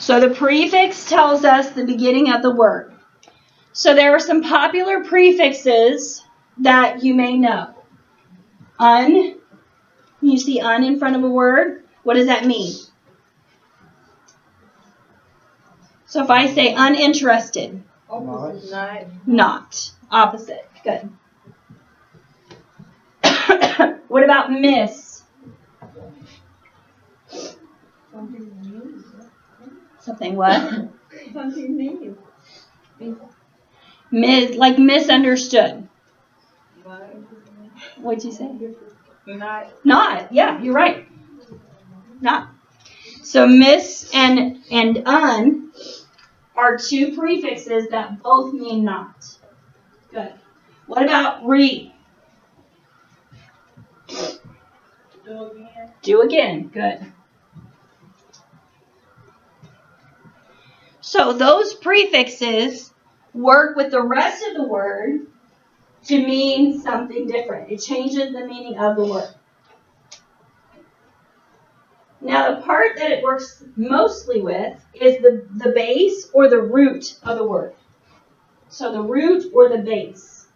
So the prefix tells us the beginning of the word. So there are some popular prefixes that you may know. Un, you see un in front of a word, what does that mean? So if I say uninterested, not. Opposite. Good. What about miss? Something what? Something new. Like misunderstood. What'd you say? Not. Yeah, you're right. Not. So miss and un are two prefixes that both mean not. Good. What about re? Do again. Good. So those prefixes work with the rest of the word to mean something different. It changes the meaning of the word. Now the part that it works mostly with is the base or the root of the word. So the root or the base.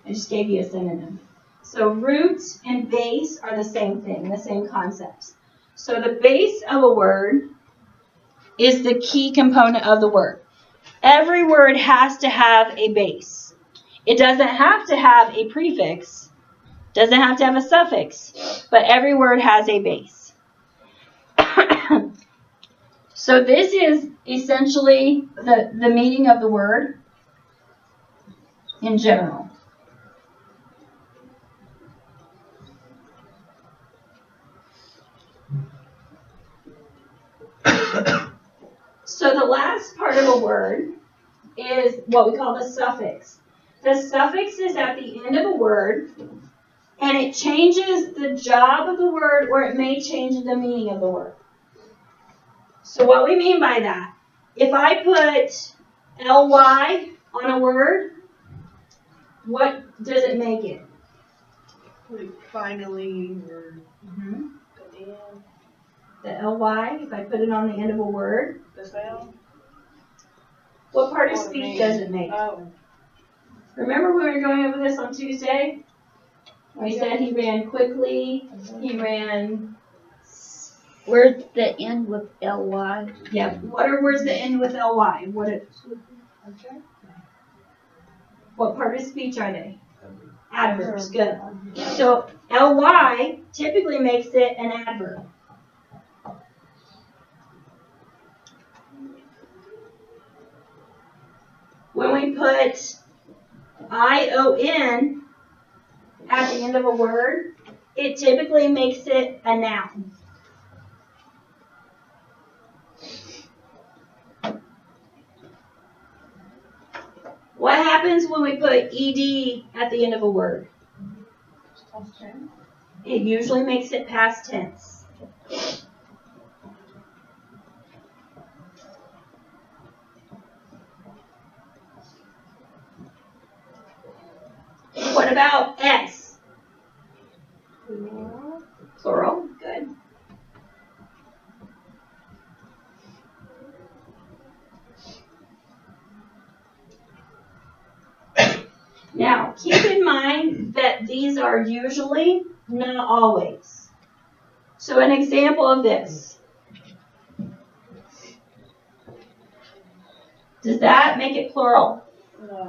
I just gave you a synonym. So root and base are the same thing, the same concepts. So the base of a word is the key component of the word. Every word has to have a base. It doesn't have to have a prefix, doesn't have to have a suffix, but every word has a base. So this is essentially the meaning of the word in general. So the last part of a word is what we call the suffix. The suffix is at the end of a word, and it changes the job of the word, or it may change the meaning of the word. So what we mean by that, if I put ly on a word, what does it make it? Like finally, or The ly, if I put it on the end of a word, the sound. what part of speech does it make? Oh. Remember we were going over this on Tuesday? We said he ran quickly, he ran... Where's the end with ly? Yeah, what are words that end with ly? What part of speech are they? Adverbs, good. So ly typically makes it an adverb. When we put ion at the end of a word, it typically makes it a noun. What happens when we put ed at the end of a word? It usually makes it past tense. What about s? Plural. Good. Now, keep in mind that these are usually, not always. So an example of this. Does that make it plural?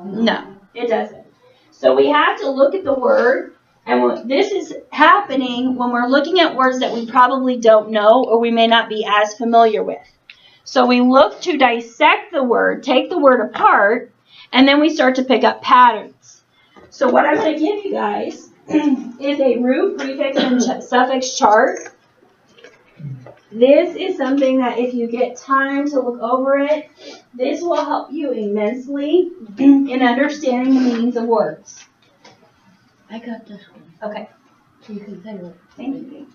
No, it doesn't. So we have to look at the word, and this is happening when we're looking at words that we probably don't know or we may not be as familiar with. So we look to dissect the word, take the word apart, and then we start to pick up patterns. So what I'm going to give you guys is a root, prefix, and suffix chart. This is something that if you get time to look over it, this will help you immensely in understanding the meanings of words. I got this one. Okay. You can say it. Thank you.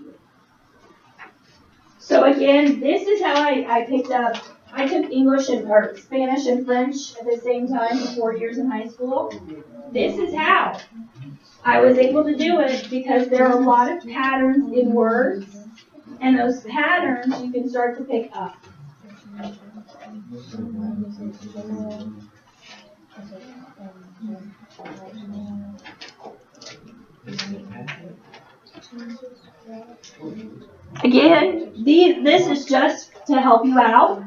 So again, this is how I picked up. I took English or Spanish and French at the same time for 4 years in high school. This is how I was able to do it because there are a lot of patterns in words, and those patterns you can start to pick up. Again, this is just to help you out.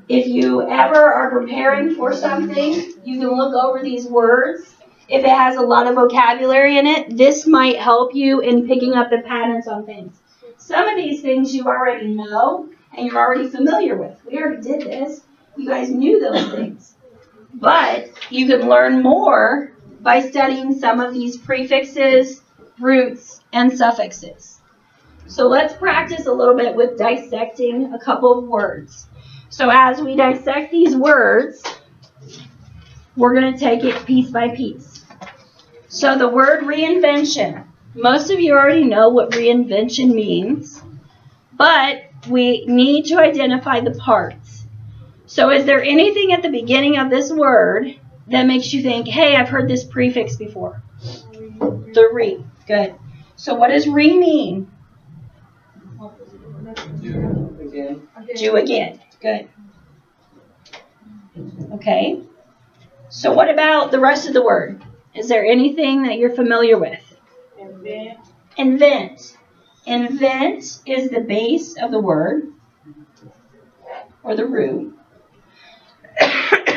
If you ever are preparing for something, you can look over these words. If it has a lot of vocabulary in it, this might help you in picking up the patterns on things. Some of these things you already know and you're already familiar with. We already did this. You guys knew those things. But you can learn more by studying some of these prefixes, roots, and suffixes. So let's practice a little bit with dissecting a couple of words. So as we dissect these words, we're going to take it piece by piece. So the word reinvention. Most of you already know what reinvention means, but we need to identify the parts. So is there anything at the beginning of this word that makes you think, hey, I've heard this prefix before? The re. Good. So what does re mean? Do again. Good. Okay. So what about the rest of the word? Is there anything that you're familiar with? Invent. Invent. Invent is the base of the word, or the root.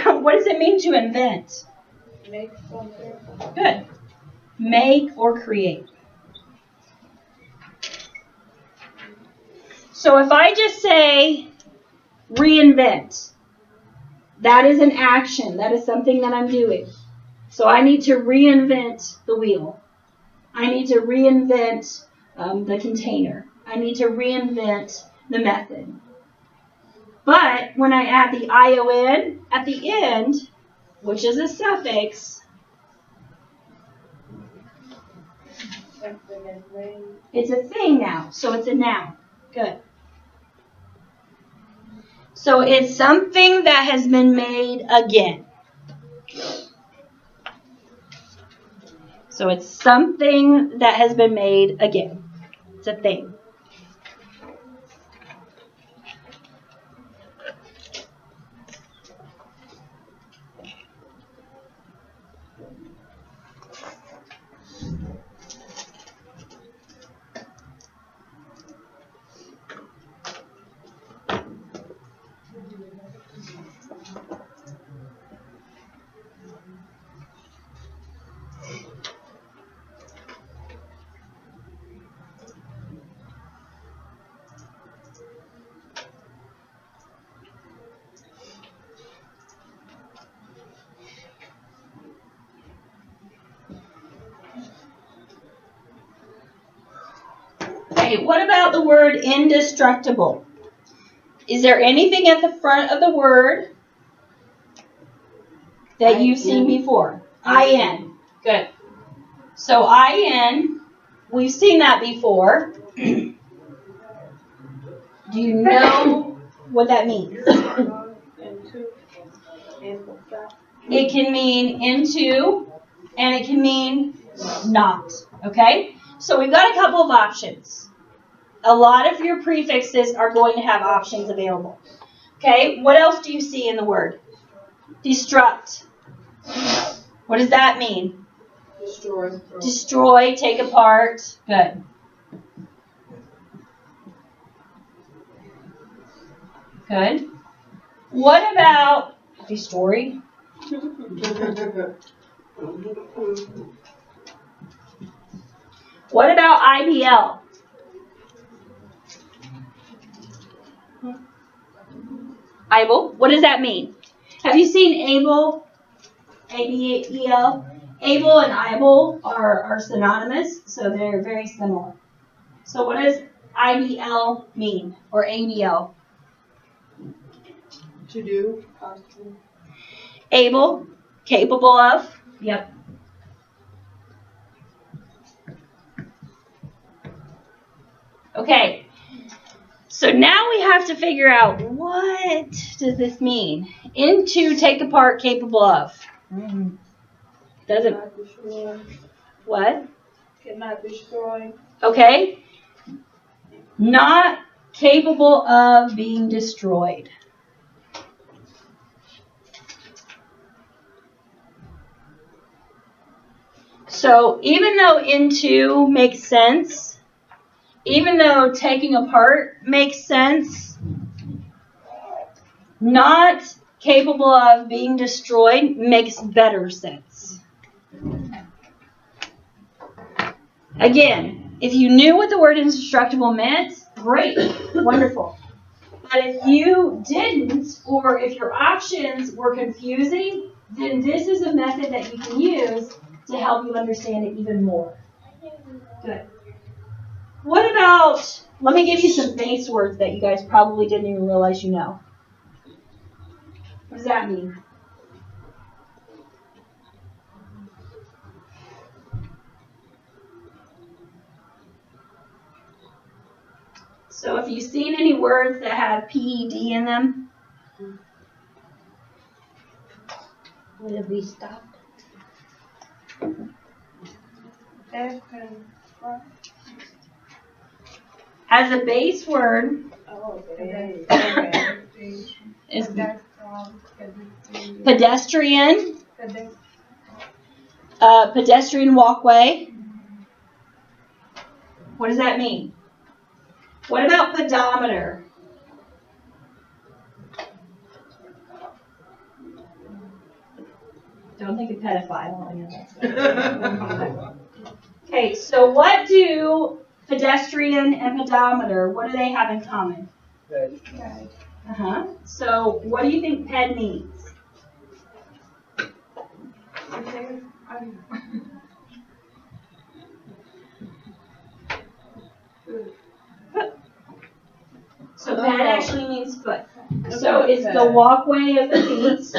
What does it mean to invent? Make something. Good. Make or create. So if I just say reinvent, that is an action. That is something that I'm doing. So I need to reinvent the wheel. I need to reinvent the container. I need to reinvent the method. But when I add the ION at the end, which is a suffix, it's a thing now. So it's a noun. Good. So it's something that has been made again. So it's something that has been made again. It's a thing. Okay, what about the word indestructible? Is there anything at the front of the word that you've seen before? IN. Good. So IN, we've seen that before. Do you know what that means? It can mean into, and it can mean not. Okay? So we've got a couple of options. A lot of your prefixes are going to have options available. Okay? What else do you see in the word? Destruct. What does that mean? Destroy. Destroy, take apart. Good. Good. What about destroy? What about IBL? Able. What does that mean? Have you seen able? A-B-E-L? Able and able are synonymous, so they're very similar. So what does IBL mean, or ABL? To do. Able, capable of. Yep. Okay. So now we have to figure out, what does this mean? Into, take apart, capable of. Doesn't. What? Cannot destroy. Okay. Not capable of being destroyed. So even though into makes sense, even though taking apart makes sense, not capable of being destroyed makes better sense. Again, if you knew what the word indestructible meant, great, wonderful. But if you didn't, or if your options were confusing, then this is a method that you can use to help you understand it even more. Good. What about, let me give you some base words that you guys probably didn't even realize you know. What does that mean? So if you've seen any words that have PED in them, Would it be stopped? F and what? as a base word, Oh, okay. is pedestrian, pedestrian walkway. What does that mean? What about pedometer? Don't think of pedophile. I know that's okay, so what do pedestrian and pedometer, what do they have in common? So what do you think ped means? So ped actually means foot. So it's the walkway of the feet,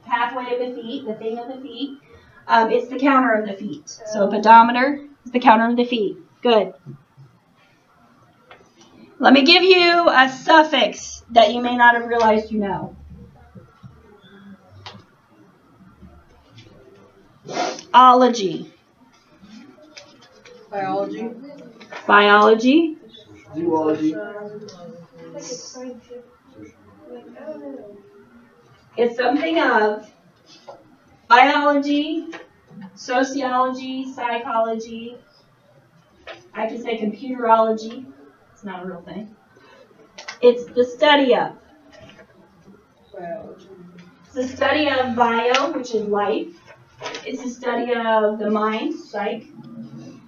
pathway of the feet, the thing of the feet. It's the counter of the feet. So pedometer is the counter of the feet. Good. Let me give you a suffix that you may not have realized you know. Ology. Biology. Biology. Zoology. It's something of biology, sociology, psychology. I can say computerology. It's not a real thing. It's the study of. Biology. It's the study of bio, which is life. It's the study of the mind, psych.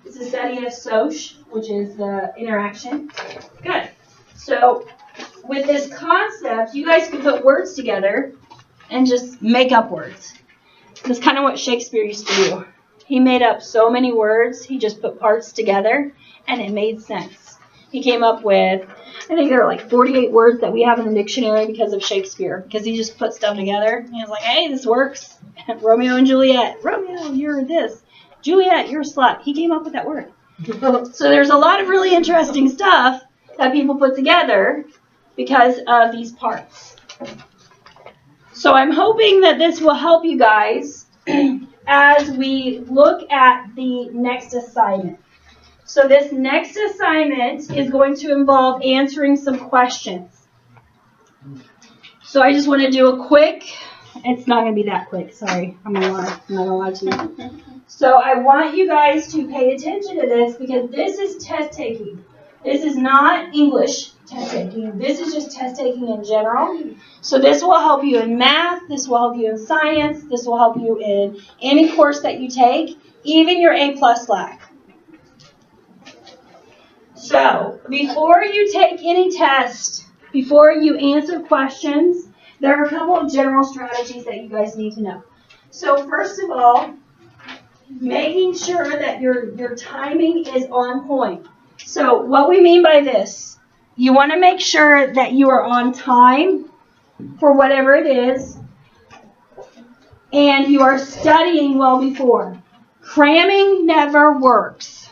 It's the study of soc, which is the interaction. Good. So with this concept, you guys can put words together and just make up words. That's kind of what Shakespeare used to do. He made up so many words, he just put parts together, and it made sense. He came up with, I think there are like 48 words that we have in the dictionary because of Shakespeare, because he just put stuff together. And he was like, hey, this works. Romeo and Juliet. Romeo, you're this. Juliet, you're a slut. He came up with that word. So there's a lot of really interesting stuff that people put together because of these parts. So I'm hoping that this will help you guys as we look at the next assignment. So this next assignment is going to involve answering some questions. So I just want to do a quick, it's not going to be that quick, sorry, I'm not going to lie to you. So I want you guys to pay attention to this because this is test taking. This is not English test taking. This is just test taking in general. So this will help you in math, this will help you in science, this will help you in any course that you take, even your A+ LAC. So before you take any test, before you answer questions, there are a couple of general strategies that you guys need to know. So first of all, making sure that your timing is on point. So what we mean by this, you want to make sure that you are on time for whatever it is, and you are studying well before. Cramming never works.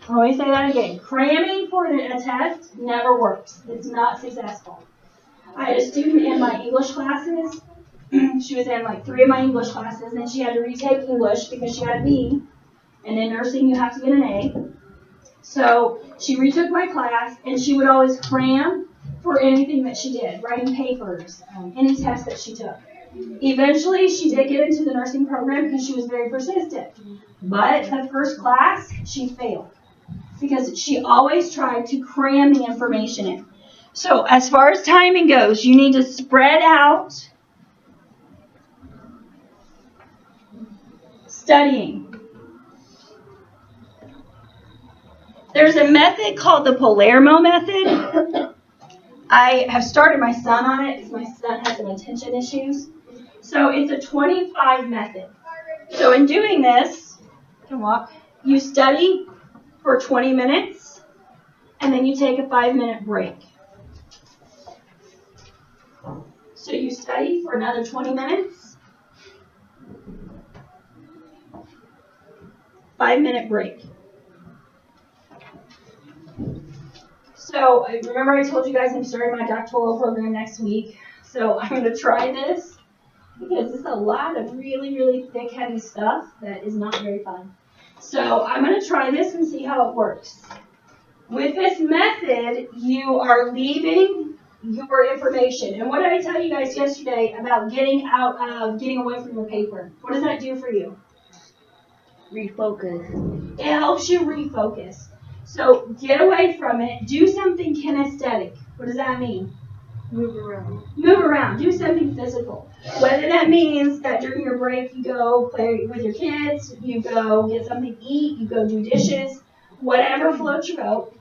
Let me say that again. Cramming for a test never works. It's not successful. I had a student in my English classes. She was in like 3 of my English classes, and she had to retake English because she had a B. And in nursing, you have to get an A. So she retook my class, and she would always cram for anything that she did, writing papers, any test that she took. Eventually, she did get into the nursing program because she was very persistent. But the first class, she failed because she always tried to cram the information in. So as far as timing goes, you need to spread out studying. There's a method called the Palermo method. I have started my son on it because my son has some attention issues. So it's a 25 method. So in doing this, you can walk, you study for 20 minutes, and then you take a 5-minute break. So you study for another 20 minutes, 5-minute break. So remember I told you guys I'm starting my doctoral program next week. So I'm going to try this because it's a lot of really, really thick, heavy stuff that is not very fun. So I'm going to try this and see how it works. With this method, you are leaving your information. And what did I tell you guys yesterday about getting away from your paper? What does that do for you? Refocus. It helps you refocus. So get away from it. Do something kinesthetic. What does that mean? Move around. Move around. Do something physical. Whether that means that during your break you go play with your kids, you go get something to eat, you go do dishes, whatever floats your boat.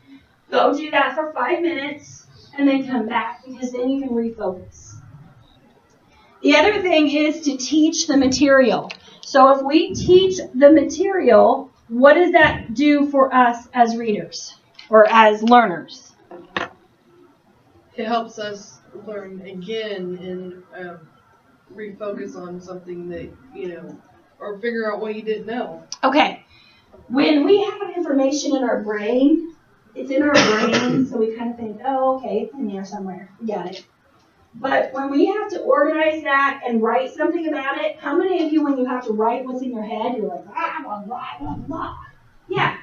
Go do that for 5 minutes and then come back because then you can refocus. The other thing is to teach the material. So if we teach the material, what does that do for us as readers or as learners? It helps us learn again and refocus on something that, or figure out what you didn't know. Okay. When we have information in our brain, it's in our brain, so we kind of think, oh, okay, it's in there somewhere. We got it. But when we have to organize that and write something about it, how many of you, when you have to write what's in your head, you're like, blah, blah, blah, blah. Yeah.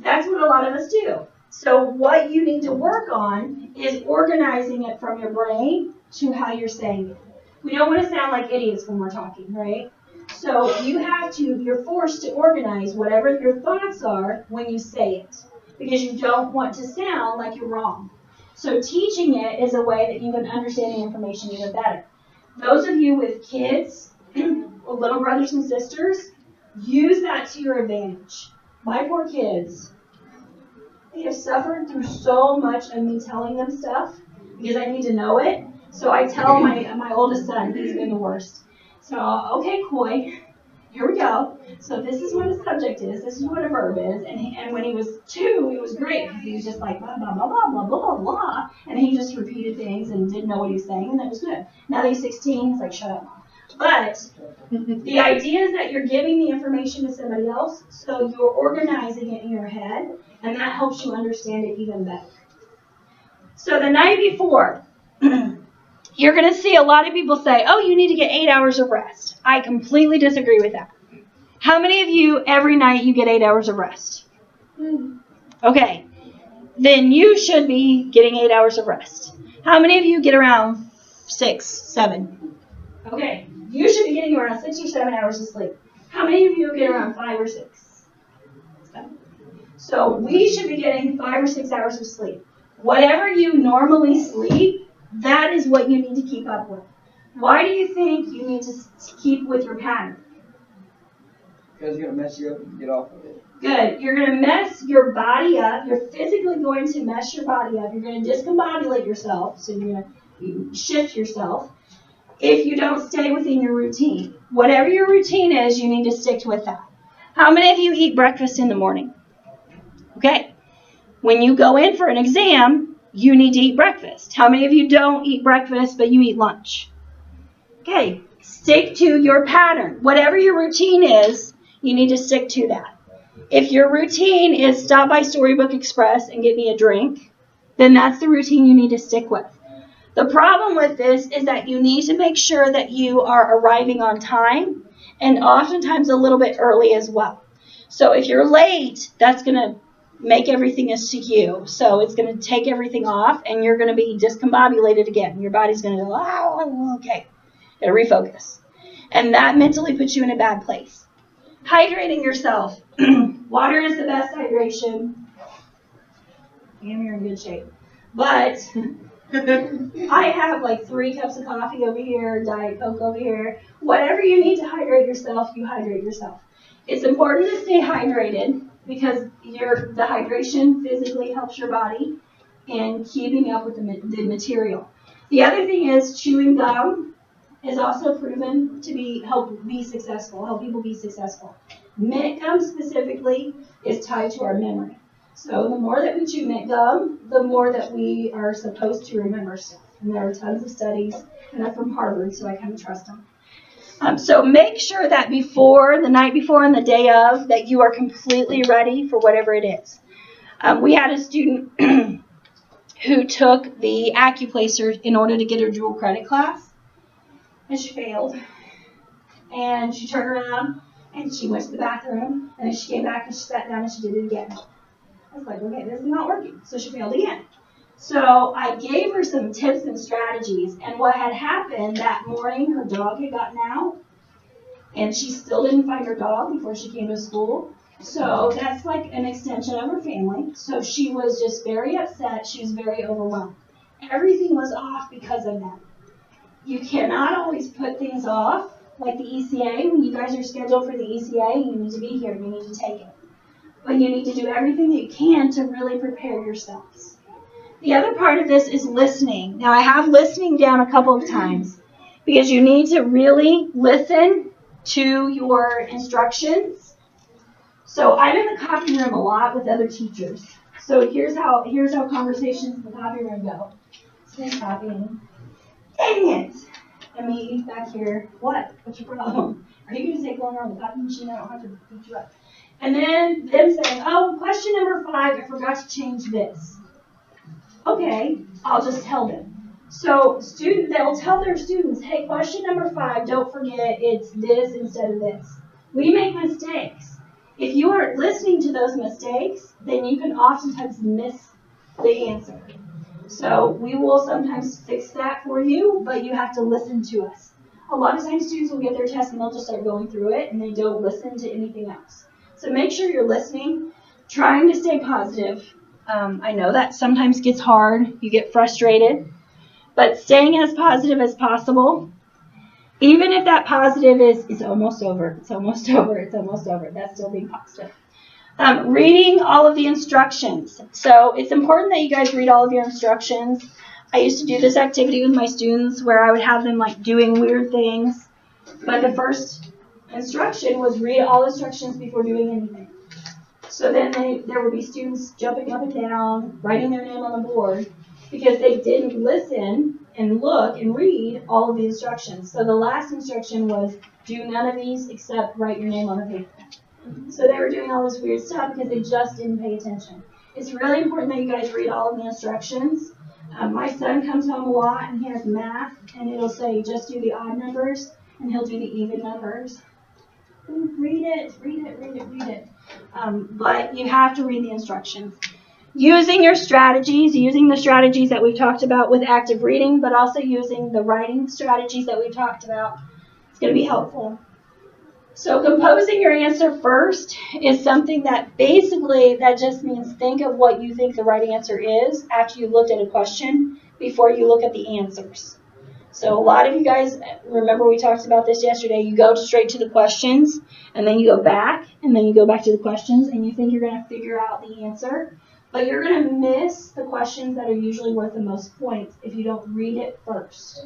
That's what a lot of us do. So what you need to work on is organizing it from your brain to how you're saying it. We don't want to sound like idiots when we're talking, right? So you're forced to organize whatever your thoughts are when you say it, because you don't want to sound like you're wrong. So teaching it is a way that you can understand the information even better. Those of you with kids, little brothers and sisters, use that to your advantage. My poor kids, they have suffered through so much of me telling them stuff because I need to know it. So I tell my oldest son, he's been the worst. So, okay, Coy, here we go. So this is what a subject is. This is what a verb is. And when he was 2, it was great because he was just like blah, blah, blah, blah, blah, blah, blah. And he just repeated things and didn't know what he was saying, and that was good. Now that he's 16, he's like, shut up, Mom. But the idea is that you're giving the information to somebody else, so you're organizing it in your head, and that helps you understand it even better. So the night before, you're going to see a lot of people say, oh, you need to get 8 hours of rest. I completely disagree with that. How many of you, every night, you get 8 hours of rest? Okay. Then you should be getting 8 hours of rest. How many of you get around 6, 7? Okay. You should be getting around 6 or 7 hours of sleep. How many of you get around 5 or 6? 7. So we should be getting 5 or 6 hours of sleep. Whatever you normally sleep, that is what you need to keep up with. Why do you think you need to keep with your pattern? Because it's going to mess you up if you get off of it. Good. You're going to mess your body up. You're physically going to mess your body up. You're going to discombobulate yourself. So you're going to shift yourself if you don't stay within your routine. Whatever your routine is, you need to stick with that. How many of you eat breakfast in the morning? Okay. When you go in for an exam, you need to eat breakfast. How many of you don't eat breakfast, but you eat lunch? Okay. Stick to your pattern. Whatever your routine is, you need to stick to that. If your routine is stop by Storybook Express and get me a drink, then that's the routine you need to stick with. The problem with this is that you need to make sure that you are arriving on time and oftentimes a little bit early as well. So if you're late, that's going to make everything askew. So it's going to take everything off and you're going to be discombobulated again. Your body's going to go, oh, okay. Gotta refocus. And that mentally puts you in a bad place. Hydrating yourself. Water is the best hydration. Damn, you're in good shape. But I have like 3 cups of coffee over here, Diet Coke over here. Whatever you need to hydrate yourself, you hydrate yourself. It's important to stay hydrated because the hydration physically helps your body in keeping up with the material. The other thing is chewing gum is also proven to help people be successful. Mint gum specifically is tied to our memory. So the more that we chew mint gum, the more that we are supposed to remember stuff. And there are tons of studies, and they're from Harvard, so I kind of trust them. So make sure that the night before and the day of, that you are completely ready for whatever it is. We had a student who took the acuplacer in order to get her dual credit class, and she failed. And she turned around, and she went to the bathroom, and then she came back, and she sat down, and she did it again. I was like, okay, this is not working. So she failed again. So I gave her some tips and strategies. And what had happened that morning, her dog had gotten out. And she still didn't find her dog before she came to school. So that's like an extension of her family. So she was just very upset. She was very overwhelmed. Everything was off because of that. You cannot always put things off. Like the ECA, when you guys are scheduled for the ECA, you need to be here. You need to take it. But you need to do everything that you can to really prepare yourselves. The other part of this is listening. Now, I have listening down a couple of times because you need to really listen to your instructions. So I'm in the copy room a lot with other teachers. So here's how conversations in the copy room go. Stay copying. Dang it! And me back here. What? What's your problem? Are you going to take longer on the copy machine? I don't have to beat you up. And then them saying, oh, question number 5, I forgot to change this. Okay, I'll just tell them. So they'll tell their students, hey, question number 5, don't forget it's this instead of this. We make mistakes. If you aren't listening to those mistakes, then you can oftentimes miss the answer. So we will sometimes fix that for you, but you have to listen to us. A lot of times students will get their test and they'll just start going through it and they don't listen to anything else. So make sure you're listening, trying to stay positive. I know that sometimes gets hard. You get frustrated. But staying as positive as possible, even if that positive is, it's almost over, it's almost over, it's almost over, that's still being positive. Reading all of the instructions. So it's important that you guys read all of your instructions. I used to do this activity with my students where I would have them like doing weird things. But the first instruction was read all instructions before doing anything. So then there would be students jumping up and down, writing their name on the board, because they didn't listen and look and read all of the instructions. So the last instruction was do none of these except write your name on the paper. So they were doing all this weird stuff because they just didn't pay attention. It's really important that you guys read all of the instructions. My son comes home a lot and he has math, and it'll say just do the odd numbers, and he'll do the even numbers. Read it. But you have to read the instructions. Using your strategies, using the strategies that we've talked about with active reading, but also using the writing strategies that we've talked about, it's going to be helpful. So composing your answer first is something that basically that just means think of what you think the right answer is after you looked at a question before you look at the answers. So a lot of you guys, remember we talked about this yesterday, you go straight to the questions and then you go back and then you go back to the questions and you think you're going to figure out the answer, but you're going to miss the questions that are usually worth the most points if you don't read it first.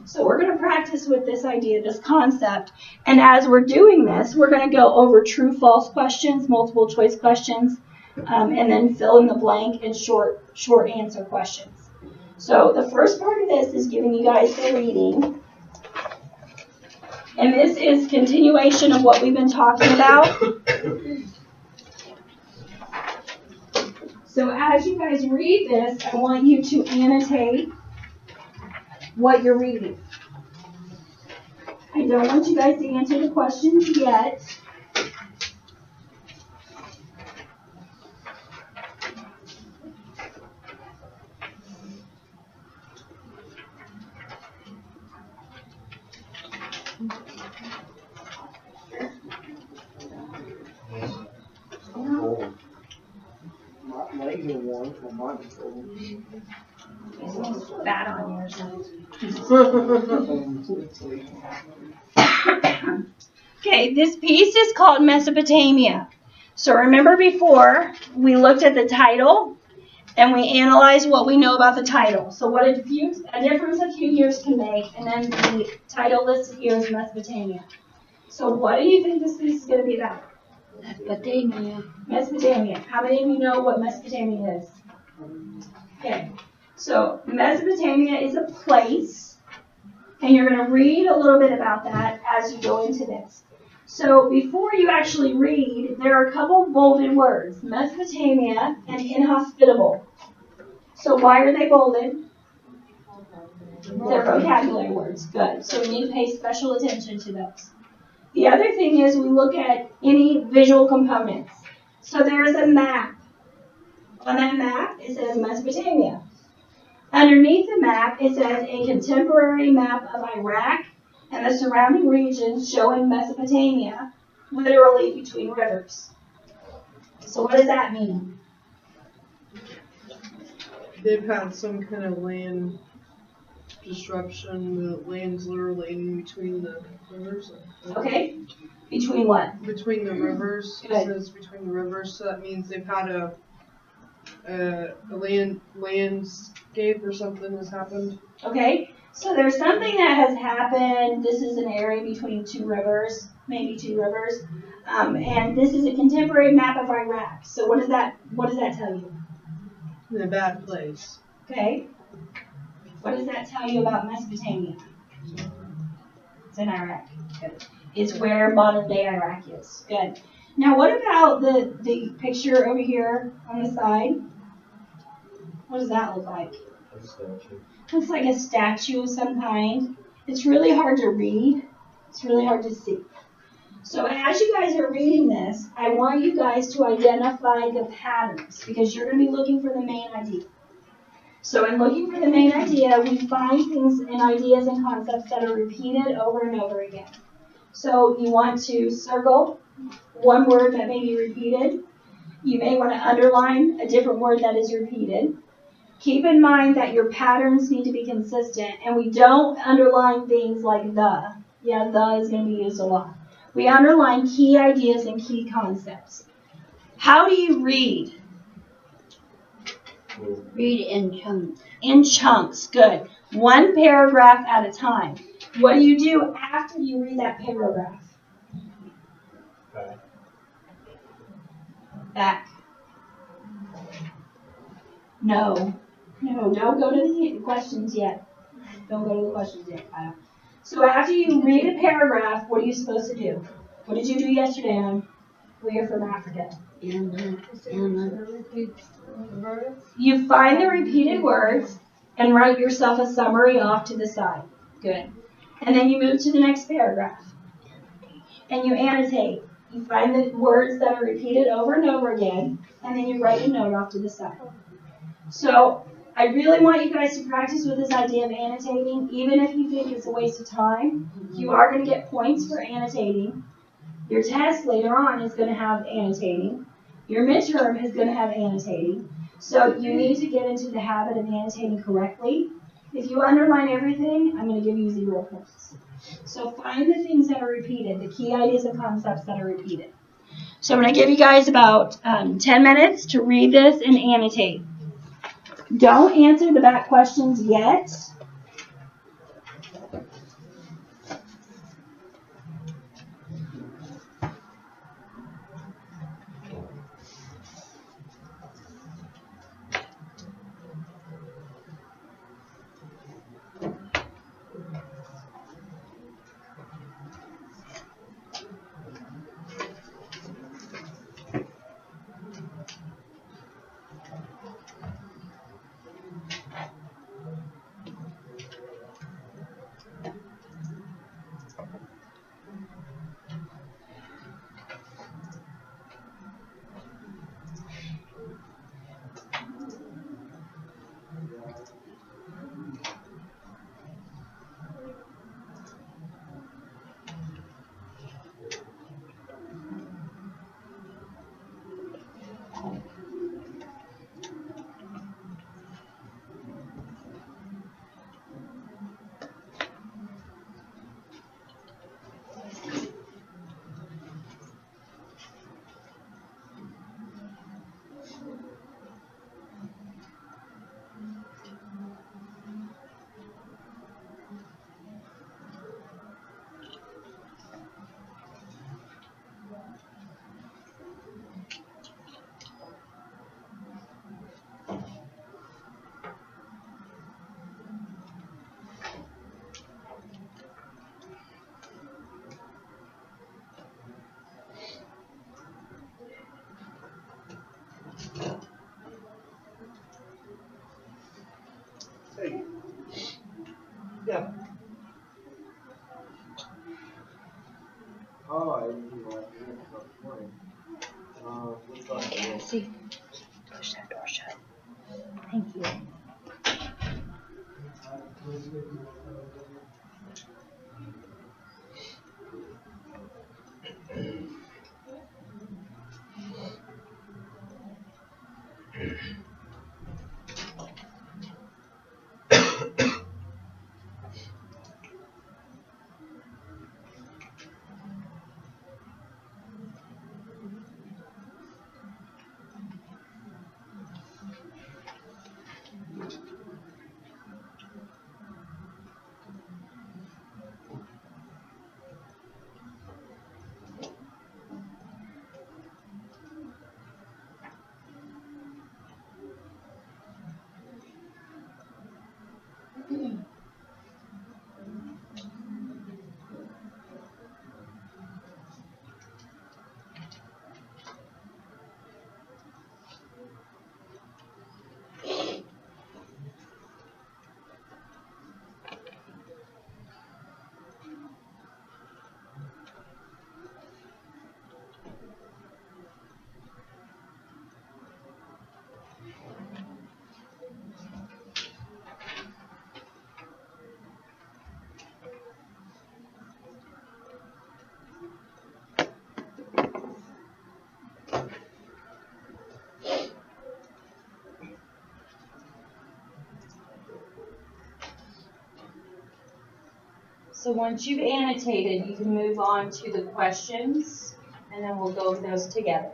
So we're going to practice with this idea, this concept, and as we're doing this, we're going to go over true-false questions, multiple choice questions, and then fill in the blank and short answer questions. So the first part of this is giving you guys the reading. And this is continuation of what we've been talking about. So as you guys read this, I want you to annotate what you're reading. I don't want you guys to answer the questions yet. one. Well, mine is full. It's bad on yours. Okay, this piece is called Mesopotamia. So remember before, we looked at the title and we analyzed what we know about the title. So what a difference a few years can make, and then the title listed here is Mesopotamia. So what do you think this piece is going to be about? Mesopotamia. Mesopotamia. How many of you know what Mesopotamia is? Okay, so Mesopotamia is a place, and you're going to read a little bit about that as you go into this. So before you actually read, there are a couple bolded words, Mesopotamia and inhospitable. So why are they bolded? They're vocabulary words. Good. So we need to pay special attention to those. The other thing is we look at any visual components. So there's a map. On that map, it says Mesopotamia. Underneath the map, it says a contemporary map of Iraq and the surrounding regions showing Mesopotamia, literally between rivers. So what does that mean? They've had some kind of land disruption. The land's literally in between the rivers. Okay? Between what? Between the rivers. It Good. says between the rivers, so that means they've had a landscape or something has happened. Okay? So there's something that has happened. This is an area between two rivers, maybe two rivers. And this is a contemporary map of Iraq. So what does that tell you? In a bad place. Okay? What does that tell you about Mesopotamia? It's in Iraq. Good. It's where modern day Iraq is. Good. Now what about the picture over here on the side? What does that look like? Looks like a statue of some kind. It's really hard to read. It's really hard to see. So as you guys are reading this, I want you guys to identify the patterns because you're going to be looking for the main idea. So in looking for the main idea, we find things and ideas and concepts that are repeated over and over again. So you want to circle one word that may be repeated. You may want to underline a different word that is repeated. Keep in mind that your patterns need to be consistent, and we don't underline things like the. Yeah, the is going to be used a lot. We underline key ideas and key concepts. How do you read? Read in chunks. In chunks. Good. One paragraph at a time. What do you do after you read that paragraph? Back. No, don't go to the questions yet. Don't go to the questions yet, Kyle. So after you read a paragraph, what are you supposed to do? What did you do yesterday on We Are From Africa? You find the repeated words and write yourself a summary off to the side. Good. And then you move to the next paragraph. And you annotate. You find the words that are repeated over and over again, and then you write a note off to the side. So I really want you guys to practice with this idea of annotating, even if you think it's a waste of time. You are going to get points for annotating. Your test later on is going to have annotating. Your midterm is going to have annotating. So you need to get into the habit of annotating correctly. If you underline everything, I'm going to give you 0 points. So find the things that are repeated, the key ideas and concepts that are repeated. So I'm going to give you guys about 10 minutes to read this and annotate. Don't answer the back questions yet. Yeah. Oh, I didn't do that. I didn't start recording. Looks like it is. Cassie, push that door shut. Thank you. So once you've annotated, you can move on to the questions, and then we'll go over those together.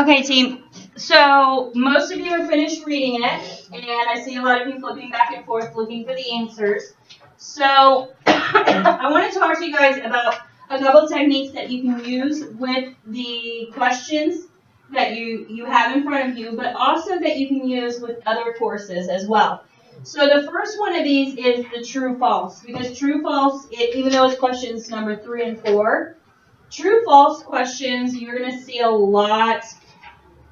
Okay, team. So most of you are finished reading it, and I see a lot of you flipping back and forth looking for the answers. So I want to talk to you guys about a couple of techniques that you can use with the questions that you have in front of you, but also that you can use with other courses as well. So the first one of these is the true-false, because true-false, even though it's questions number 3 and 4, true-false questions, you're going to see a lot,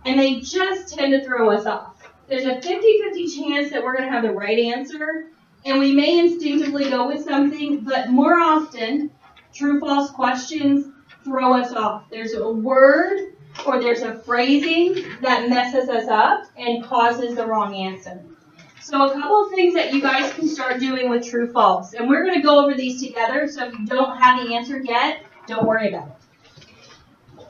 and they just tend to throw us off. There's a 50-50 chance that we're going to have the right answer, and we may instinctively go with something, but more often, true-false questions throw us off. There's a word or there's a phrasing that messes us up and causes the wrong answer. So a couple of things that you guys can start doing with true-false, and we're going to go over these together, so if you don't have the answer yet, don't worry about it.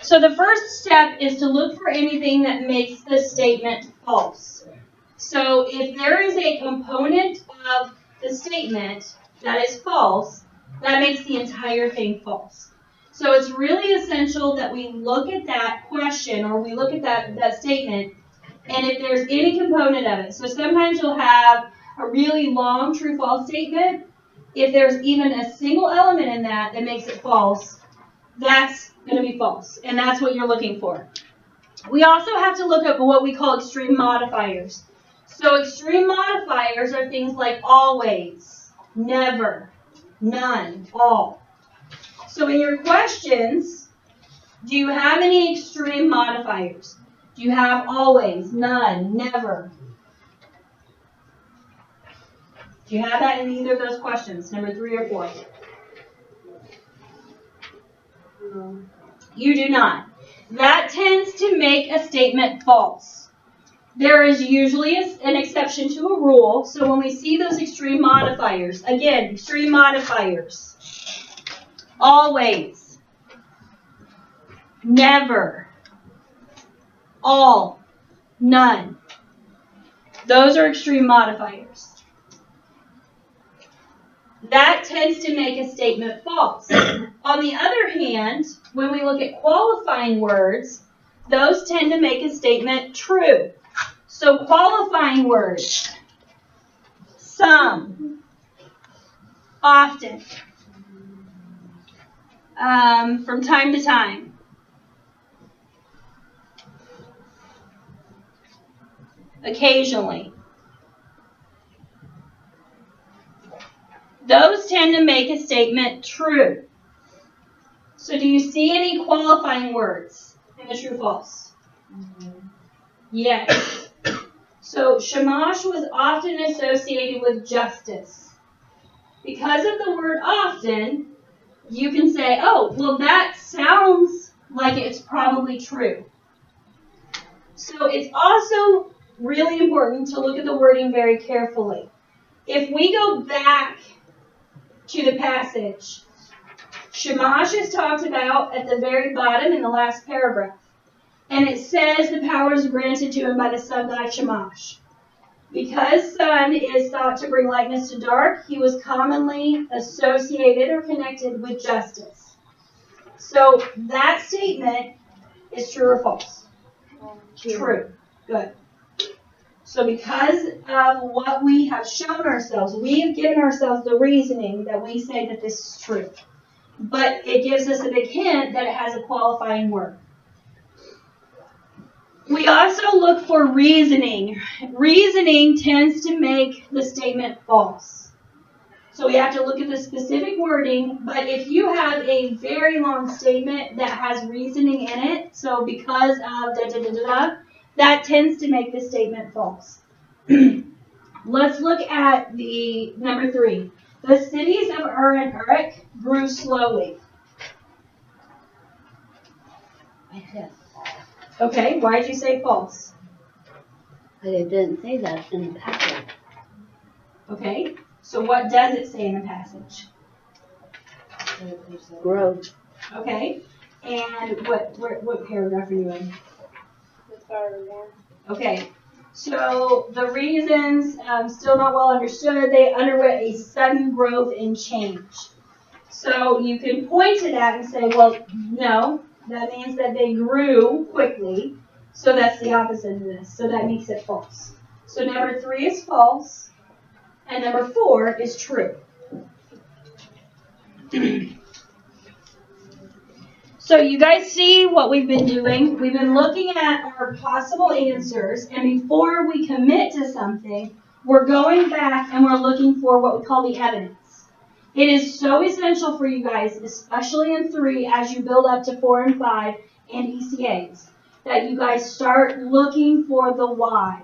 So the first step is to look for anything that makes the statement false. So if there is a component of the statement that is false, that makes the entire thing false. So it's really essential that we look at that question or we look at that statement, and if there's any component of it. So sometimes you'll have a really long true-false statement. If there's even a single element in that makes it false, that's going to be false, and that's what you're looking for. We also have to look at what we call extreme modifiers. So extreme modifiers are things like always, never, none, all. So in your questions, do you have any extreme modifiers? Do you have always, none, never? Do you have that in either of those questions, number 3 or 4? No. You do not. That tends to make a statement false. There is usually an exception to a rule, so when we see those extreme modifiers, again, extreme modifiers, always, never, all, none. Those are extreme modifiers. That tends to make a statement false. On the other hand, when we look at qualifying words, those tend to make a statement true. So qualifying words, some, often, from time to time, occasionally. Those tend to make a statement true. So do you see any qualifying words in the true-false? Yes. So Shamash was often associated with justice. Because of the word often, you can say, oh, well, that sounds like it's probably true. So it's also really important to look at the wording very carefully. If we go back to the passage, Shamash is talked about at the very bottom in the last paragraph. And it says the powers granted to him by the sun god Shamash. Because sun is thought to bring likeness to dark, he was commonly associated or connected with justice. So that statement is true or false? True. Good. So because of what we have shown ourselves, we have given ourselves the reasoning that we say that this is true. But it gives us a big hint that it has a qualifying word. We also look for reasoning. Reasoning tends to make the statement false. So we have to look at the specific wording, but if you have a very long statement that has reasoning in it, so because of da-da-da-da-da, that tends to make the statement false. Let's look at the number 3. The cities of Ur and Uruk grew slowly. Okay, why did you say false? But it didn't say that in the passage. Okay, so what does it say in the passage? Growth. Okay, and what paragraph are you in? The third one. Okay, so the reasons, still not well understood, they underwent a sudden growth and change. So you can point to that and say, well, no, that means that they grew quickly. So that's the opposite of this. So that makes it false. So number 3 is false, and number 4 is true. So you guys see what we've been doing? We've been looking at our possible answers, and before we commit to something, we're going back and we're looking for what we call the evidence. It is so essential for you guys, especially in 3, as you build up to 4 and 5 and ECAs, that you guys start looking for the why.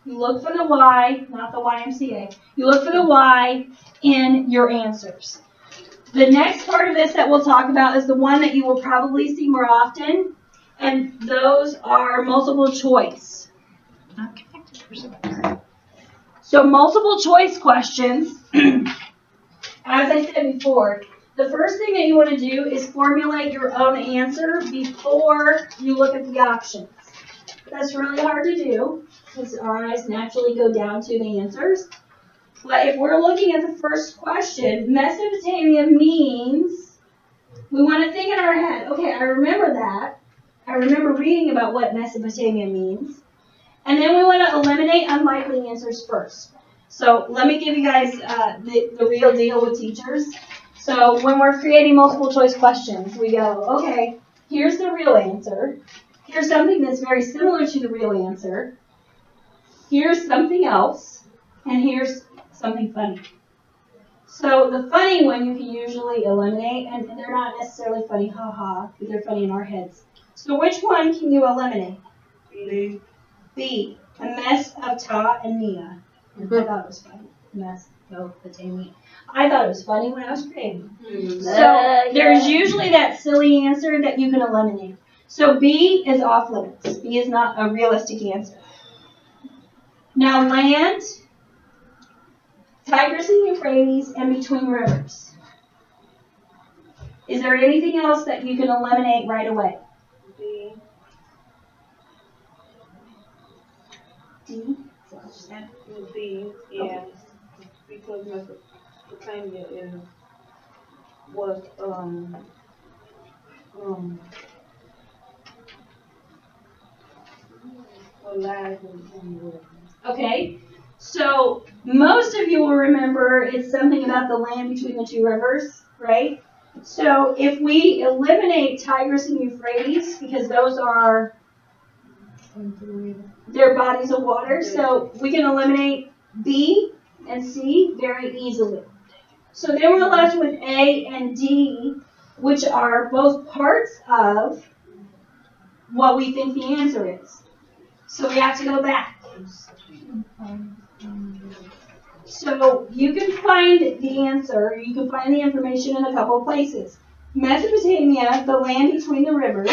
You look for the why, not the YMCA. You look for the why in your answers. The next part of this that we'll talk about is the one that you will probably see more often, and those are multiple choice. So multiple choice questions, as I said before, the first thing that you want to do is formulate your own answer before you look at the options. That's really hard to do because our eyes naturally go down to the answers. But if we're looking at the first question, Mesopotamia means, we want to think in our head, okay, I remember that. I remember reading about what Mesopotamia means. And then we want to eliminate unlikely answers first. So let me give you guys the real deal with teachers. So when we're creating multiple choice questions, we go, okay, here's the real answer. Here's something that's very similar to the real answer. Here's something else. And here's something funny. So the funny one you can usually eliminate, and they're not necessarily funny, haha, but they're funny in our heads. So which one can you eliminate? B. B, a mess of Ta and Nia. I thought it was funny. Mesopotamia. I thought it was funny when I was creating. So there's usually that silly answer that you can eliminate. So B is off limits. B is not a realistic answer. Now land, Tigris and Euphrates, and between rivers. Is there anything else that you can eliminate right away? B. D? Is that what you said? B. Yeah. Because Mesopotamia was alive in the world. Okay, so most of you will remember it's something about the land between the 2 rivers, right? So if we eliminate Tigris and Euphrates, because those are their bodies of water, so we can eliminate B and C very easily. So then we're left with A and D, which are both parts of what we think the answer is. So we have to go back. So you can find the answer, you can find the information in a couple of places. Mesopotamia, the land between the rivers,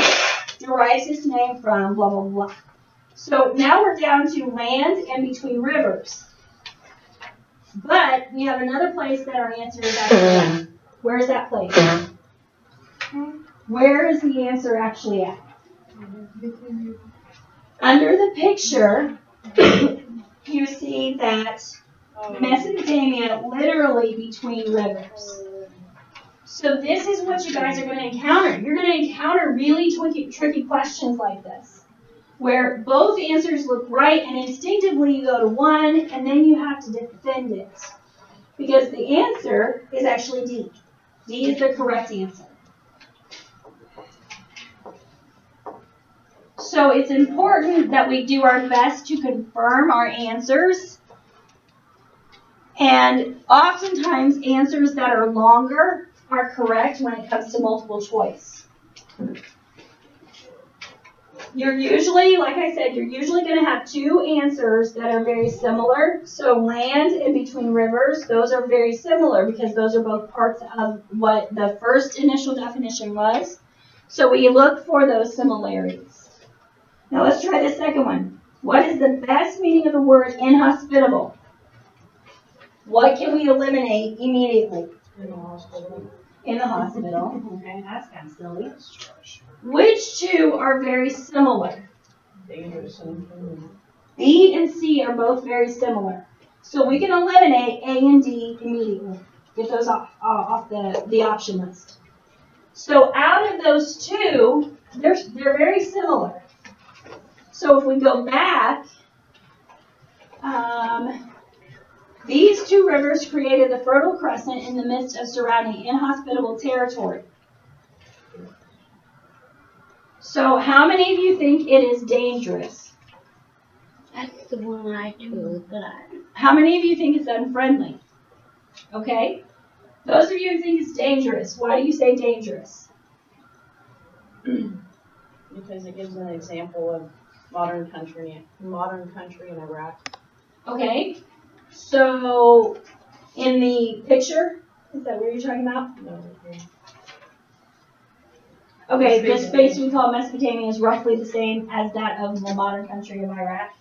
derives its name from blah, blah, blah. So now we're down to land and between rivers. But we have another place that our answer is actually at. Where is that place? Where is the answer actually at? Under the picture, you see that Mesopotamia literally between rivers. So this is what you guys are going to encounter. You're going to encounter really tricky questions like this, where both answers look right and instinctively you go to one and then you have to defend it. Because the answer is actually D. D is the correct answer. So it's important that we do our best to confirm our answers. And oftentimes answers that are longer are correct when it comes to multiple choice. You're usually, like I said, you're usually going to have 2 answers that are very similar. So land and between rivers, those are very similar because those are both parts of what the first initial definition was. So we look for those similarities. Now let's try the second one. What is the best meaning of the word inhospitable? What can we eliminate immediately? In the hospital. In the hospital. Okay, that's kind of silly. Which 2 are very similar? Dangerous. B and C are both very similar. So we can eliminate A and D immediately. Get those off the option list. So out of those 2, they're very similar. So if we go back, these two rivers created the Fertile Crescent in the midst of surrounding inhospitable territory. So how many of you think it is dangerous? That's the one I chose, but How many of you think it's unfriendly? Okay? Those of you who think it's dangerous, why do you say dangerous? Because it gives an example of modern country in Iraq. Okay? So, in the picture, is that what you're talking about? No, Okay, the space we call Mesopotamia is roughly the same as that of the modern country of Iraq.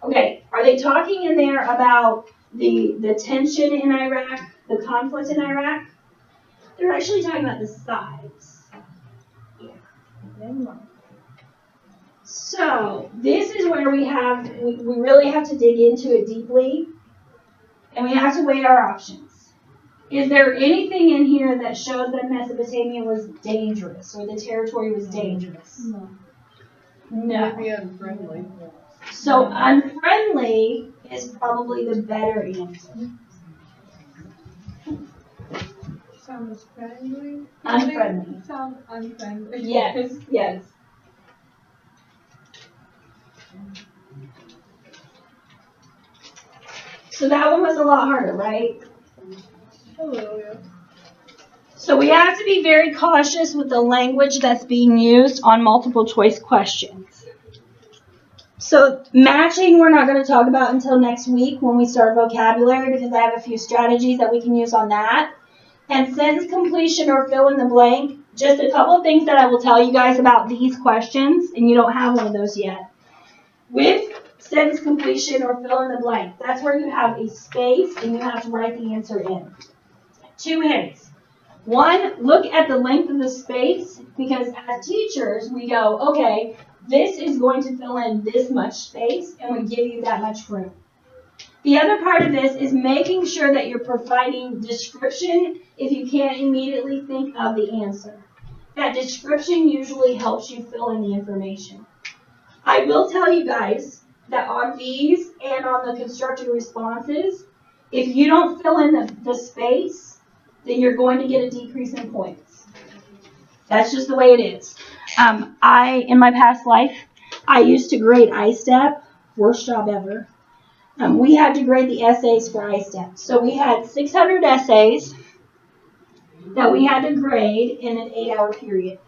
Okay, are they talking in there about the tension in Iraq, the conflict in Iraq? They're actually talking about the sides. So, this is where we really have to dig into it deeply, and we have to weigh our options. Is there anything in here that shows that Mesopotamia was dangerous, or the territory was dangerous? No. No. Maybe unfriendly. So unfriendly is probably the better answer. Sounds friendly. Unfriendly. Sounds unfriendly. Yes, yes. So that one was a lot harder, right? Hello, yeah. So we have to be very cautious with the language that's being used on multiple choice questions. So matching we're not going to talk about until next week when we start vocabulary, because I have a few strategies that we can use on that. And sentence completion or fill in the blank, just a couple of things that I will tell you guys about these questions, and you don't have one of those yet. With sentence completion or fill in the blank, that's where you have a space and you have to write the answer in. 2 hints. 1, look at the length of the space, because as teachers, we go, okay, this is going to fill in this much space, and we give you that much room. The other part of this is making sure that you're providing description if you can't immediately think of the answer. That description usually helps you fill in the information. I will tell you guys that on these and on the constructed responses, if you don't fill in the space, then you're going to get a decrease in points. That's just the way it is. In my past life, I used to grade ISTEP, worst job ever. We had to grade the essays for ISTEP. So we had 600 essays that we had to grade in an 8-hour period.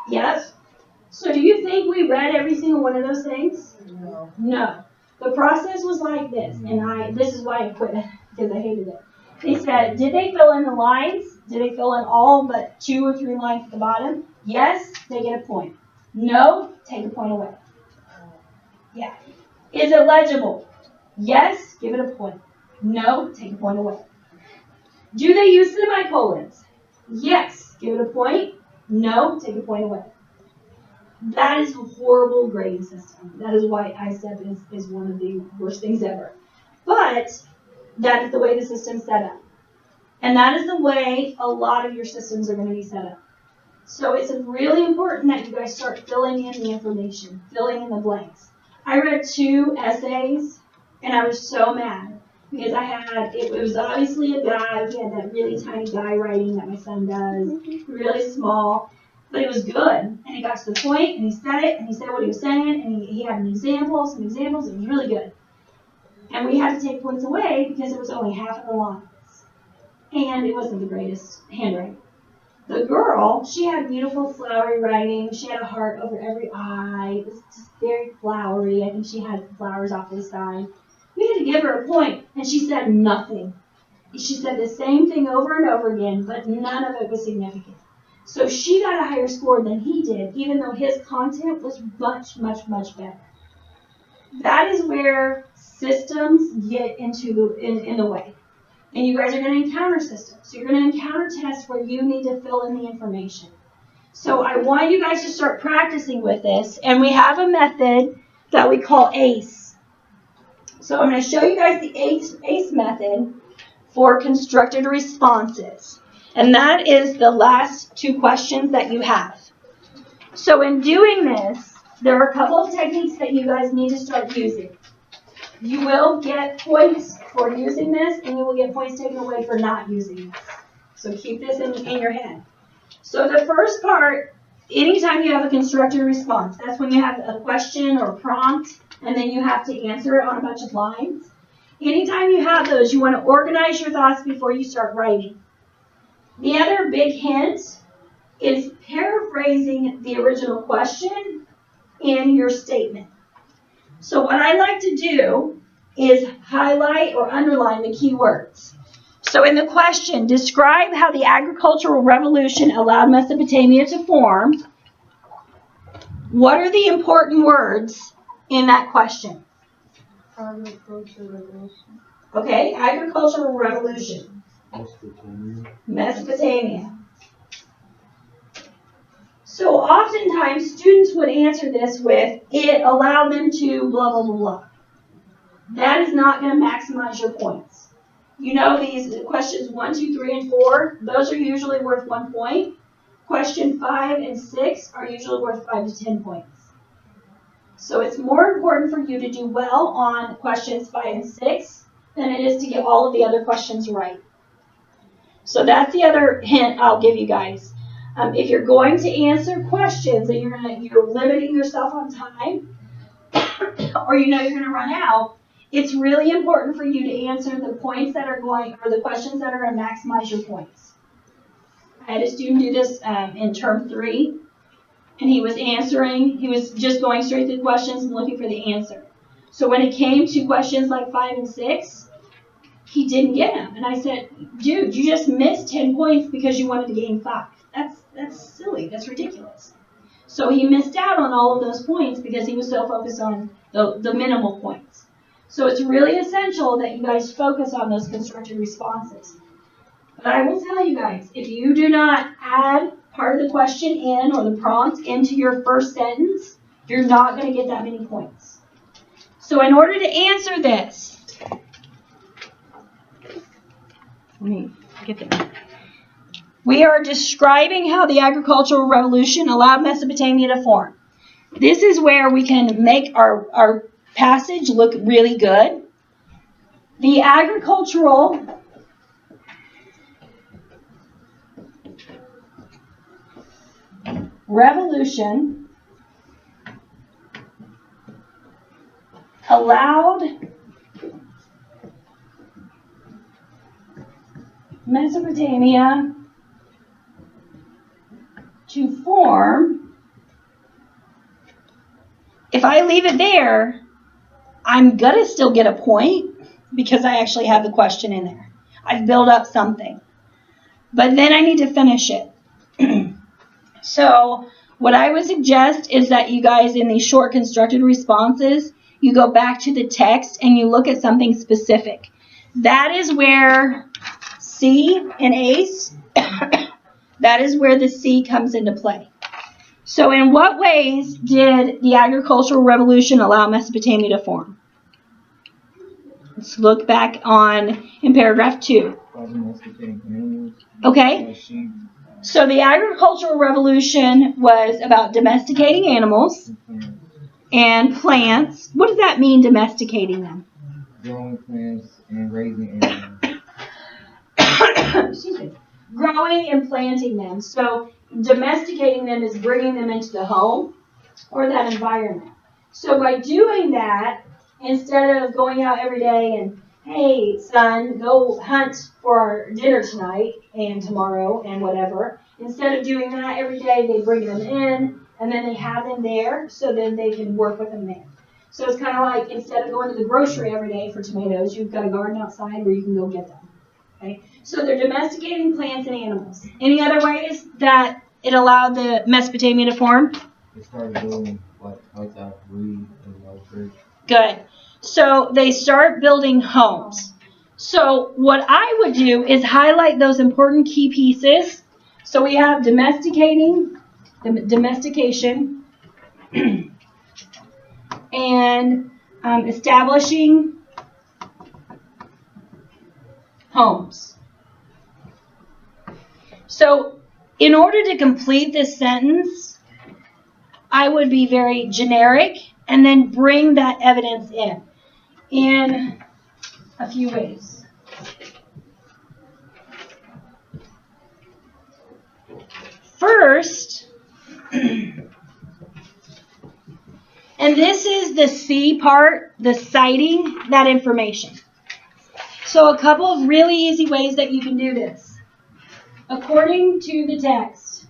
Yes? So do you think we read every single one of those things? No. No. The process was like this, and this is why I quit, because I hated it. They said, did they fill in the lines? Did they fill in all but 2 or 3 lines at the bottom? Yes, they get a point. No, take a point away. Yeah. Is it legible? Yes, give it a point. No, take a point away. Do they use semicolons? Yes, give it a point. No, take a point away. That is a horrible grading system. That is why ISTEP is one of the worst things ever. But that is the way the system's set up. And that is the way a lot of your systems are going to be set up. So it's really important that you guys start filling in the information, filling in the blanks. I read 2 essays, and I was so mad because it was obviously a guy. He had that really tiny guy writing that my son does, really small, but it was good. And he got to the point, and he said it, and he said what he was saying, and he had some examples. It was really good. And we had to take points away because it was only half of the lines. And it wasn't the greatest handwriting. The girl, she had beautiful flowery writing. She had a heart over every eye. It was just very flowery. I think she had flowers off to the side. We had to give her a point, and she said nothing. She said the same thing over and over again, but none of it was significant. So she got a higher score than he did, even though his content was much, much, much better. That is where systems get into in the way. And you guys are going to encounter systems. So you're going to encounter tests where you need to fill in the information. So I want you guys to start practicing with this. And we have a method that we call ACE. So I'm going to show you guys the ACE method for constructed responses. And that is the last 2 questions that you have. So in doing this, there are a couple of techniques that you guys need to start using. You will get points for using this, and you will get points taken away for not using this. So keep this in your head. So the first part, anytime you have a constructed response, that's when you have a question or prompt, and then you have to answer it on a bunch of lines. Anytime you have those, you want to organize your thoughts before you start writing. The other big hint is paraphrasing the original question in your statement. So what I like to do is highlight or underline the key words. So in the question, describe how the agricultural revolution allowed Mesopotamia to form. What are the important words in that question? Agricultural revolution. Okay, agricultural revolution. Mesopotamia. So oftentimes students would answer this with, it allowed them to blah, blah, blah, blah. That is not going to maximize your points. You know these questions 1, 2, 3, and 4, those are usually worth 1 point. Question 5 and 6 are usually worth 5 to 10 points. So it's more important for you to do well on questions 5 and 6 than it is to get all of the other questions right. So that's the other hint I'll give you guys. If you're going to answer questions and you're limiting yourself on time, or you know you're going to run out, it's really important for you to answer the points that are going, or the questions that are going to maximize your points. I had a student do this in term 3, and he was just going straight through the questions and looking for the answer. So when it came to questions like 5 and 6, he didn't get them. And I said, dude, you just missed 10 points because you wanted to gain 5. That's silly. That's ridiculous. So he missed out on all of those points because he was so focused on the minimal points. So it's really essential that you guys focus on those constructed responses. But I will tell you guys, if you do not add part of the question in or the prompt into your first sentence, you're not going to get that many points. So in order to answer this, let me get there. We are describing how the agricultural revolution allowed Mesopotamia to form. This is where we can make our passage look really good. The agricultural revolution allowed Mesopotamia to form. If I leave it there, I'm going to still get a point because I actually have the question in there. I've built up something. But then I need to finish it. So what I would suggest is that you guys, in these short constructed responses, you go back to the text and you look at something specific. That is where C in ACE, that is where the C comes into play. So in what ways did the agricultural revolution allow Mesopotamia to form? Let's look back in paragraph 2. Okay. So the agricultural revolution was about domesticating animals and plants. What does that mean, domesticating them? Growing plants and raising animals. Excuse me. Growing and planting them. So domesticating them is bringing them into the home or that environment. So by doing that, instead of going out every day and, hey, son, go hunt for our dinner tonight and tomorrow and whatever, instead of doing that every day, they bring them in and then they have them there so then they can work with them there. So it's kind of like instead of going to the grocery every day for tomatoes, you've got a garden outside where you can go get them. Okay? So they're domesticating plants and animals. Any other ways that it allowed the Mesopotamia to form? They started building like that reed and electric. Good. So they start building homes. So what I would do is highlight those important key pieces. So we have domestication, and establishing homes. So in order to complete this sentence, I would be very generic and then bring that evidence in a few ways. First, and this is the C part, the citing that information. So a couple of really easy ways that you can do this. According to the text.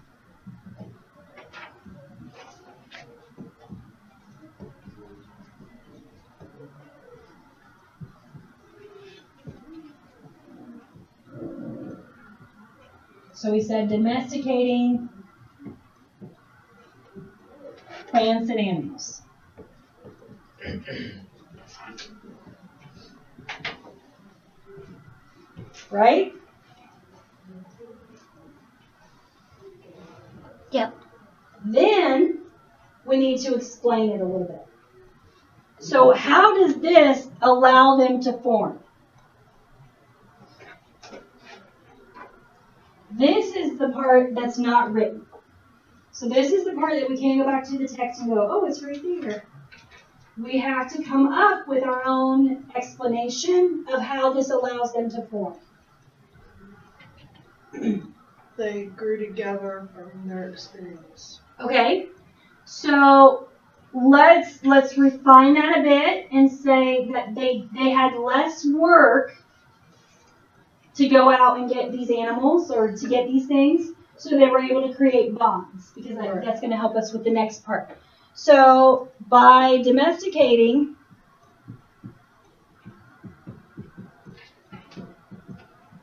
So we said domesticating plants and animals. Right? Yep. Then we need to explain it a little bit. So how does this allow them to form? This is the part that's not written. So this is the part that we can't go back to the text and go, oh, it's right there. We have to come up with our own explanation of how this allows them to form. They grew together from their experience. Okay, so let's refine that a bit and say that they had less work to go out and get these animals or to get these things, so they were able to create bonds, because that's going to help us with the next part. So by domesticating,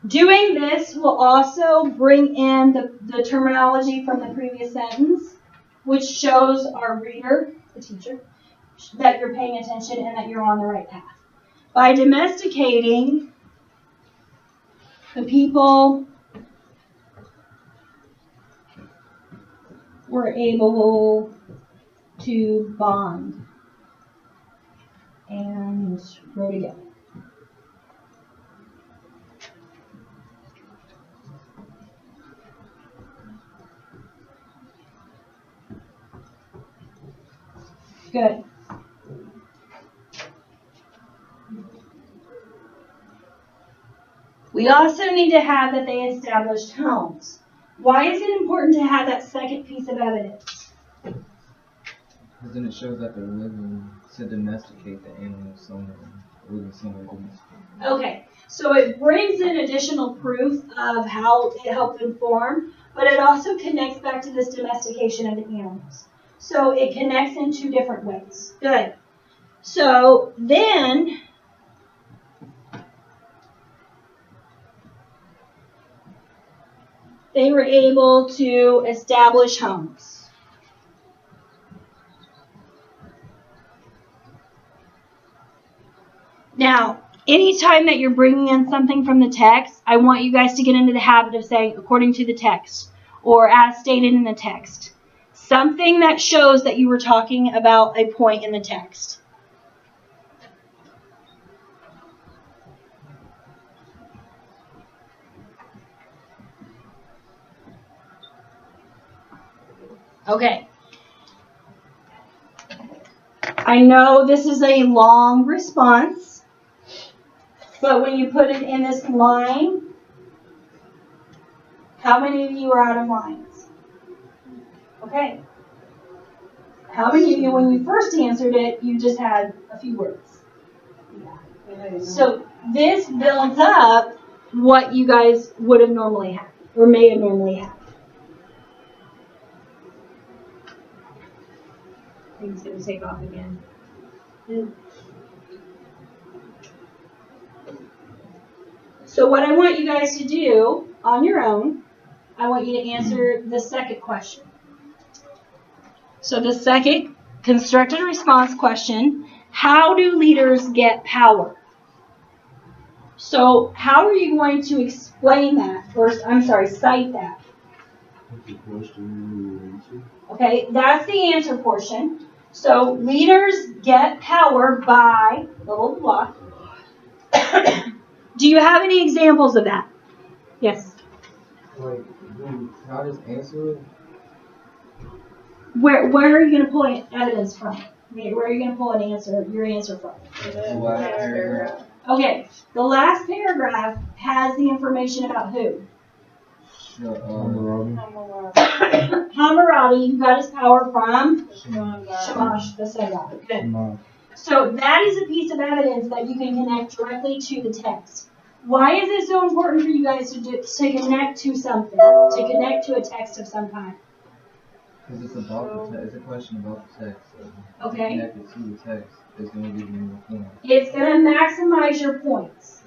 doing this will also bring in the terminology from the previous sentence, which shows our reader, the teacher, that you're paying attention and that you're on the right path. By domesticating, the people were able to bond and grow together. Good. We also need to have that they established homes. Why is it important to have that second piece of evidence? Because then it shows that they're living to domesticate the animals somewhere, living somewhere domesticated. Okay, so it brings in additional proof of how it helped them form, but it also connects back to this domestication of the animals. So it connects in two different ways. Good. So then, they were able to establish homes. Now, anytime that you're bringing in something from the text, I want you guys to get into the habit of saying, according to the text, or as stated in the text. Something that shows that you were talking about a point in the text. Okay. I know this is a long response, but when you put it in this line, how many of you are out of lines? Okay. How many of you, when you first answered it, you just had a few words? So this builds up what you guys would have normally had, or may have normally had. I think it's going to take off again. So what I want you guys to do on your own, I want you to answer the second question. So the second constructed response question, how do leaders get power? So how are you going to explain that? Cite that. Okay, that's the answer portion. So leaders get power by blah, blah, blah. Do you have any examples of that? Yes. Like, how does answer it? Where are you going to pull evidence from? Where are you going to pull your answer from? The last paragraph. Okay, the last paragraph has the information about who? Hammurabi, who got his power from Shamash, the Sagai. Okay. So that is a piece of evidence that you can connect directly to the text. Why is it so important for you guys to connect to something, to connect to a text of some kind? Because it's about the text. It's a question about the text. So Okay. connected to the text is going to give you more points. It's going to maximize your points.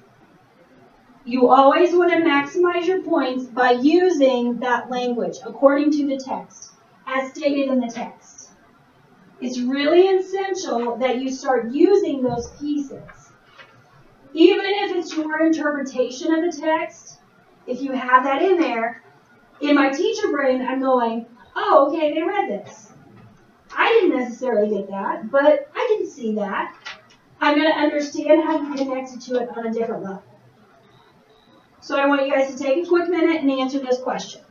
You always want to maximize your points by using that language according to the text, as stated in the text. It's really essential that you start using those pieces. Even if it's your interpretation of the text, if you have that in there, in my teacher brain, I'm going, oh, okay, they read this. I didn't necessarily get that, but I can see that. I'm going to understand how you connected to it on a different level. So I want you guys to take a quick minute and answer this question.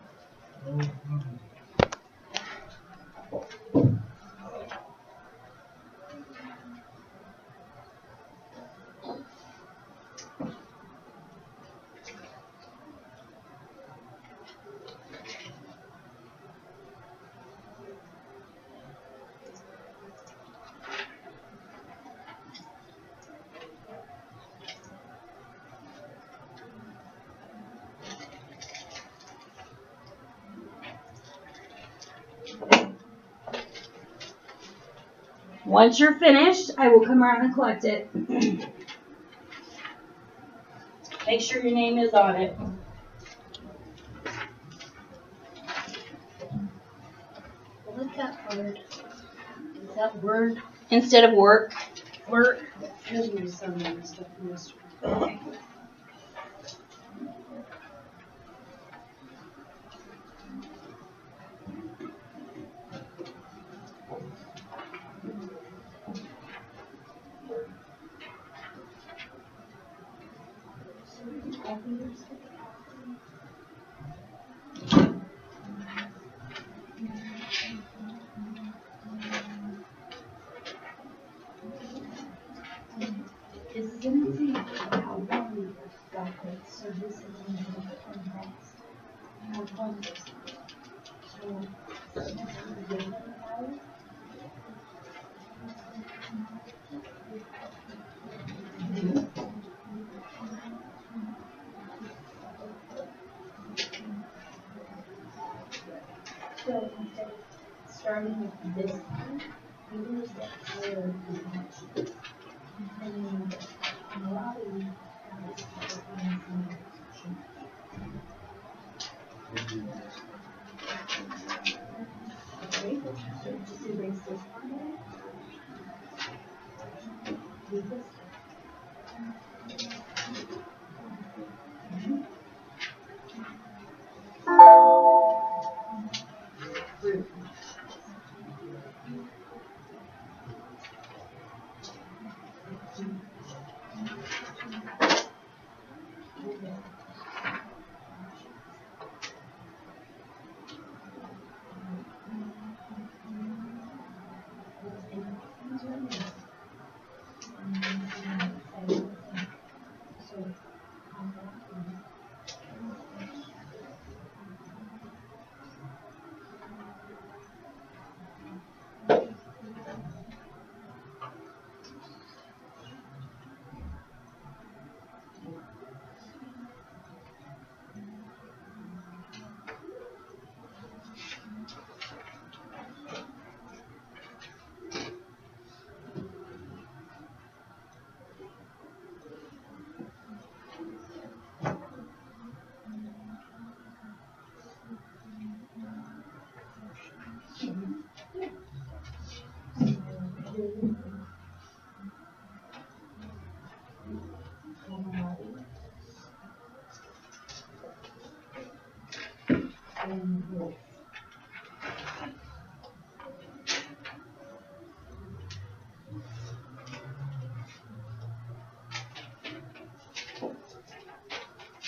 Once you're finished, I will come around and collect it. Make sure your name is on it. What is that word? Is that word? Instead of work. Work. Gives me some stuff from yesterday. This is an example of how well we got it. So this is in the context. How fun is it? So instead of starting with this one, we use that word connection. And then Hammurabi has connection. Okay, so just erase this one. Leave this.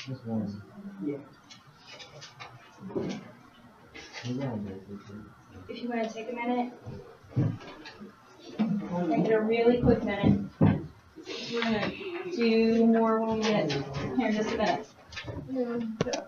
Just one. Yeah. You got it, if you want to take a minute. Make it a really quick minute. We're gonna do more when we get here in just a minute. Yeah.